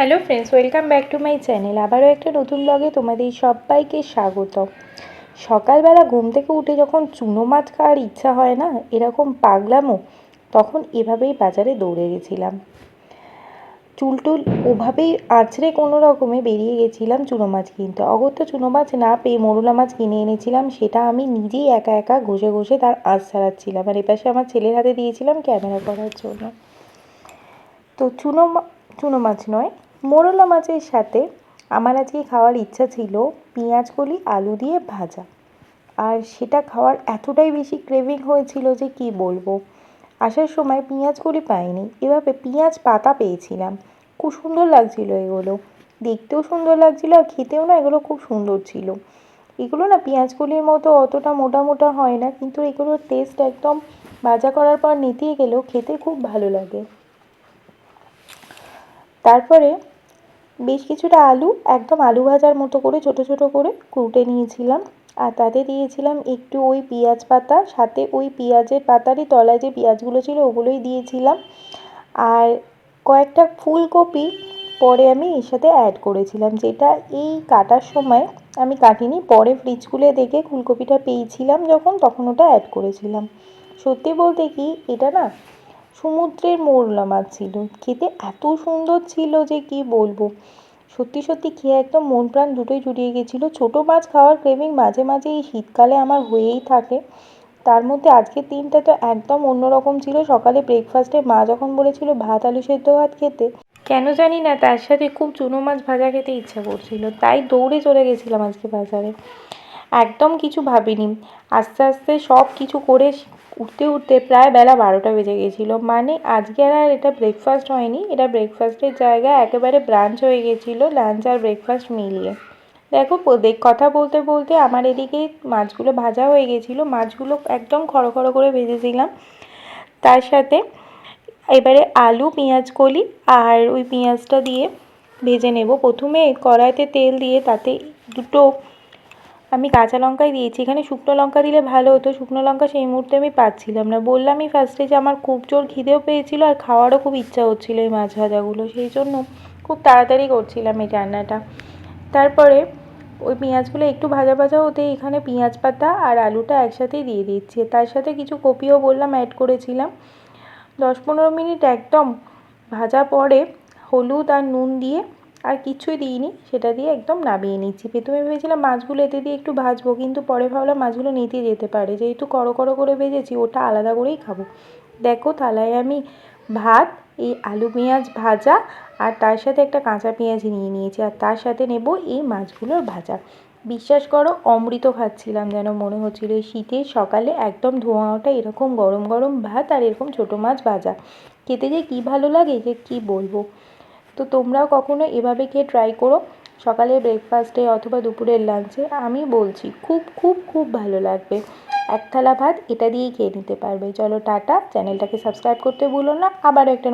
Hello friends, welcome back to my channel. আবারও একটা নতুন ব্লগে তোমাদের সবাইকে স্বাগত। সকালবেলা ঘুম থেকে উঠে যখন চুনো মাছ খাওয়ার ইচ্ছা হয় না, এরকম পাগলামো, তখন এভাবেই বাজারে দৌড়ে গেছিলাম। চুলটুল ওভাবেই আঁচড়ে কোনো রকমে বেরিয়ে গেছিলাম চুনো মাছ কিনতে। অগত্যা চুনো মাছ না পেয়ে মোরলা মাছ কিনে এনেছিলাম। সেটা আমি নিজেই একা একা ঘষে ঘষে তার আঁশ ছাড়াচ্ছিলাম, আর এপাশে আমার ছেলের হাতে দিয়েছিলাম ক্যামেরা করার জন্য। তো চুনো মাছ নয়, মোরলা মাছের সাথে আমার আজকে খাওয়ার ইচ্ছা ছিল পেঁয়াজ কলি আলু দিয়ে ভাজা। আর সেটা খাওয়ার এতটাই বেশি ক্রেভিং হয়েছিল যে কি বলবো। আসার সময় পেঁয়াজ কলি পাইনি, এভাবে পেঁয়াজ পাতা পেয়েছিলাম। খুব সুন্দর লাগছিল এগুলো, দেখতেও সুন্দর লাগছিল আর খেতেও না এগুলো খুব সুন্দর ছিল। এগুলো না পেঁয়াজ কলির মতো অতটা মোটা মোটা হয় না, কিন্তু এগুলোর টেস্ট একদম ভাজা করার পর নেতিয়ে গেলেও খেতে খুব ভালো লাগে। তারপরে বেশ কিছুটা আলু একদম আলু ভাজার মতো করে ছোট ছোট করে কুটে নিয়েছিলাম, আর তাতে দিয়েছিলাম একটু ওই পেঁয়াজ পাতা, সাথে ওই পেঁয়াজের পাতারই তলায় যে পেঁয়াজগুলো ছিল ওগুলোই দিয়েছিলাম। আর কয়েকটা ফুলকপি পরে আমি এর সাথে অ্যাড করেছিলাম, যেটা এই কাটার সময় আমি কাটিনি, পরে ফ্রিজ খুলে দেখে ফুলকপিটা পেয়েছিলাম যখন, তখন ওটা অ্যাড করেছিলাম। সত্যি বলতে কি, এটা না সমুদ্রের মোরলা মাছ ছিল, খেতে এত সুন্দর ছিল যে কি বলবো। সত্যি সত্যি খেয়ে একদম মন প্রাণ দুটোই জুড়িয়ে গেছিলো। ছোটো মাছ খাওয়ার ক্রেভিং মাঝে মাঝে এই শীতকালে আমার হয়েই থাকে। তার মধ্যে আজকের দিনটা তো একদম অন্যরকম ছিল। সকালে ব্রেকফাস্টে মা যখন বলেছিল ভাত আলু সেদ্ধ ভাত খেতে, কেন জানি না তার সাথে খুব চুনো মাছ ভাজা খেতে ইচ্ছা করছিল, তাই দৌড়ে চলে গেছিলাম আজকে বাজারে। একদম কিছু ভাবিনি, আস্তে আস্তে সব কিছু করে উঠতে উঠতে প্রায় বেলা 12টা বেজে গেছিলো। মানে আজকে আর এটা ব্রেকফাস্ট হয়নি, এটা ব্রেকফাস্টের জায়গায় একেবারে ব্রাঞ্চ হয়ে গেছিলো, লাঞ্চ আর ব্রেকফাস্ট মিলিয়ে। দেখো কথা বলতে বলতে আমার এদিকে মাছগুলো ভাজা হয়ে গেছিলো, মাছগুলো একদম খড়ো খড়ো করে ভেজেছিলাম। তার সাথে এবারে আলু পেঁয়াজ কলি আর ওই পেঁয়াজটা দিয়ে ভেজে নেব। প্রথমে কড়াইতে তেল দিয়ে তাতে দুটো আমি কাঁচা লঙ্কাই দিয়েছি। এখানে শুকনো লঙ্কা দিলে ভালো হতো, শুকনো লঙ্কা সেই মুহূর্তে আমি পাচ্ছিলাম না। বললামই ফার্স্টে যে আমার খুব জোর খিদেও পেয়েছিলো আর খাওয়ারও খুব ইচ্ছা হচ্ছিলো এই মাছ ভাজাগুলো, সেই জন্য খুব তাড়াতাড়ি করছিলাম এই রান্নাটা। তারপরে ওই পেঁয়াজগুলো একটু ভাজা ভাজা হতেই এখানে পেঁয়াজ পাতা আর আলুটা একসাথেই দিয়ে দিচ্ছি, তার সাথে কিছু কপিও বললাম অ্যাড করেছিলাম। 10-15 মিনিট একদম ভাজা পরে হলুদ আর নুন দিয়ে, আর কিছুই দিইনি, সেটা দিয়ে একদম নামিয়ে নিচ্ছি। প্রথমে ভেবেছিলাম মাছগুলো এতে দিয়ে একটু ভাজবো, কিন্তু পরে ভাবলাম মাছগুলো নিতে যেতে পারে, যেহেতু কড়ো কড়ো করে ভেজেছি ওটা আলাদা করেই খাবো। দেখো থালায় আমি ভাত, এই আলু পেঁয়াজ ভাজা আর তার সাথে একটা কাঁচা পেঁয়াজ নিয়ে নিয়েছি, আর তার সাথে নেব এই মাছগুলোর ভাজা। বিশ্বাস করো অমৃত খাচ্ছিলাম, যেন মনে হচ্ছিল এই শীতের সকালে একদম ধোঁয়া ওঠা এরকম গরম গরম ভাত আর এরকম ছোটো মাছ ভাজা খেতে যে কী ভালো লাগে যে কী বলবো। তো তোমরাও কখনো এভাবে খেয়ে ট্রাই করো, সকালের ব্রেকফাস্টে অথবা দুপুরের লাঞ্চে। আমি বলছি খুব খুব খুব ভালো লাগবে। এক থালা ভাত এটা দিয়েই খেয়ে নিতে পারবে। চলো টাটা, চ্যানেলটাকে সাবস্ক্রাইব করতে ভুলো না। আবারও একটা